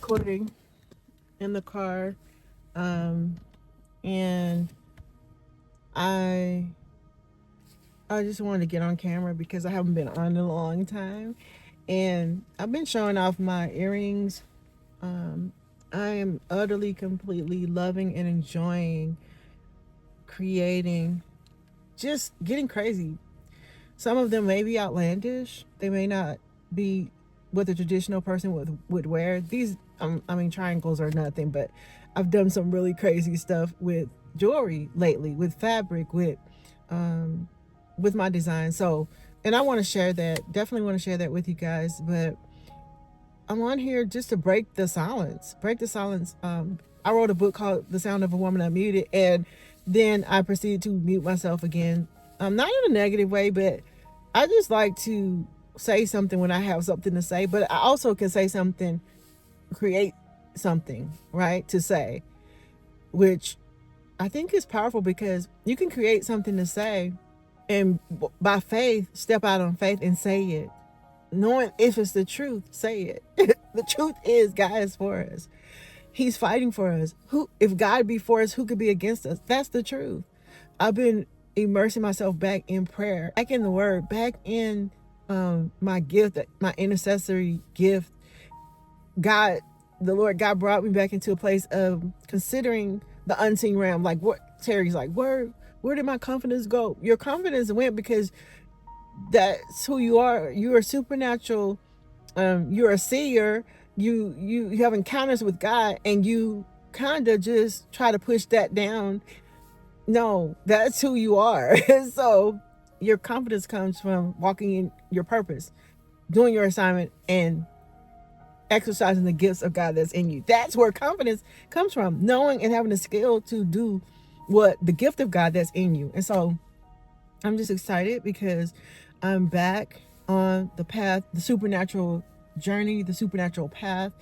recording in the car, and I I just wanted to get on camera because I haven't been on in a long time, and I've been showing off my earrings. Um, I am utterly, completely loving and enjoying creating, just getting crazy. Some of them may be outlandish. They may not be what a traditional person would wear. I mean, triangles are nothing, but I've done some really crazy stuff with jewelry lately, with fabric, um, with my design. So, and I want to share that. Definitely want to share that with you guys. But I'm on here just to break the silence. Break the silence. I wrote a book called "The Sound of a Woman Unmuted," and then I proceeded to mute myself again. Not in a negative way, but I just like to say something when I have something to say. But I also can say something, create something, right, to say, which I think is powerful because you can create something to say, and by faith, step out on faith and say it, knowing if it's the truth, say it. The truth is God is for us. He's fighting for us. Who, if God be for us, who could be against us? That's the truth. I've been immersing myself back in prayer, back in the Word, back in my gift, my intercessory gift. God, the Lord God brought me back into a place of considering the unseen realm. Like what Terry's like, where did my confidence go? Your confidence went because that's who you are. You're a supernatural. You're a seer. You have encounters with God, and you kind of just try to push that down. No, that's who you are. So your confidence comes from walking in your purpose, doing your assignment, and exercising the gifts of God that's in you. That's where confidence comes from, knowing and having the skill to do what the gift of God that's in you. And so I'm just excited because I'm back on the path, the supernatural journey, the supernatural path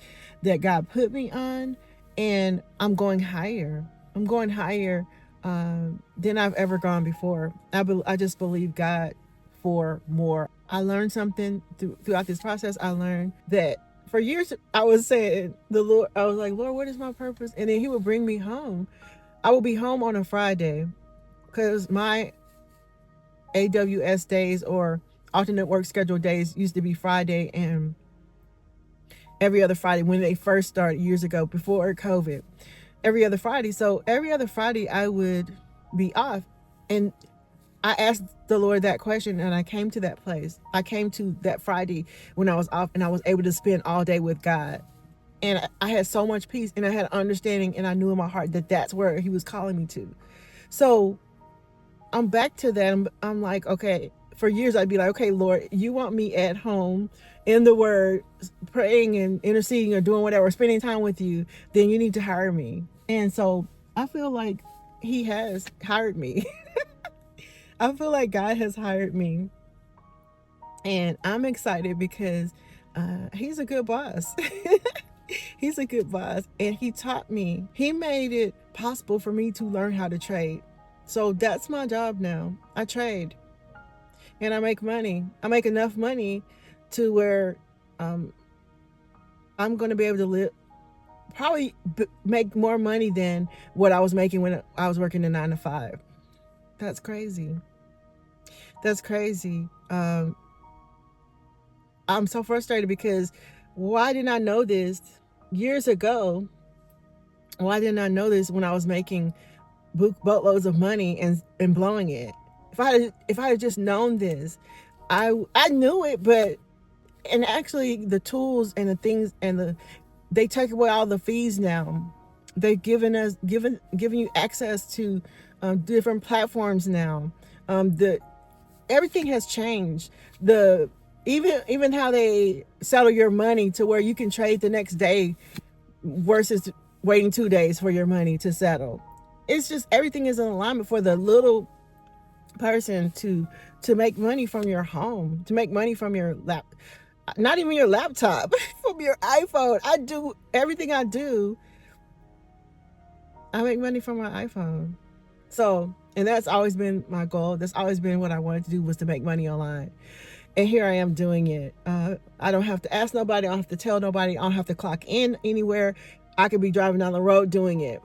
that God put me on. And I'm going higher. I'm going higher than I've ever gone before. I just believe God for more. I learned something throughout this process. I learned that for years I was saying, the Lord, I was like, Lord, what is my purpose? And then He would bring me home. I would be home on a Friday because my AWS days or alternate work schedule days used to be Friday and every other Friday when they first started years ago before COVID. Every other Friday. So every other Friday I would be off. And I asked the Lord that question and I came to that place. I came to that Friday when I was off and I was able to spend all day with God. And I had so much peace and I had understanding and I knew in my heart that that's where He was calling me to. So I'm back to that. I'm like, okay, for years I'd be like, okay, Lord, you want me at home in the Word, praying and interceding or doing whatever, spending time with you, then you need to hire me. And so I feel like He has hired me. I feel like God has hired me. And I'm excited because He's a good boss. He's a good boss. And He taught me, He made it possible for me to learn how to trade. So that's my job now. I trade and I make money. I make enough money to where um, I'm going to be able to live, probably make more money than what I was making when I was working a 9 to 5. That's crazy. That's crazy. I'm so frustrated because why didn't I know this years ago? Why didn't I know this when I was making boatloads of money and blowing it? If I had just known this, I knew it, but and actually the tools and the things and they take away all the fees now. They've giving you access to different platforms now. The Everything has changed. The Even how they settle your money to where you can trade the next day versus waiting 2 days for your money to settle. It's just everything is in alignment for the little person to make money from your home, to make money from your not even your laptop, from your iPhone. I do everything I do. I make money from my iPhone. So, and that's always been my goal. That's always been what I wanted to do, was to make money online. And here I am doing it. I don't have to ask nobody. I don't have to tell nobody. I don't have to clock in anywhere. I could be driving down the road doing it.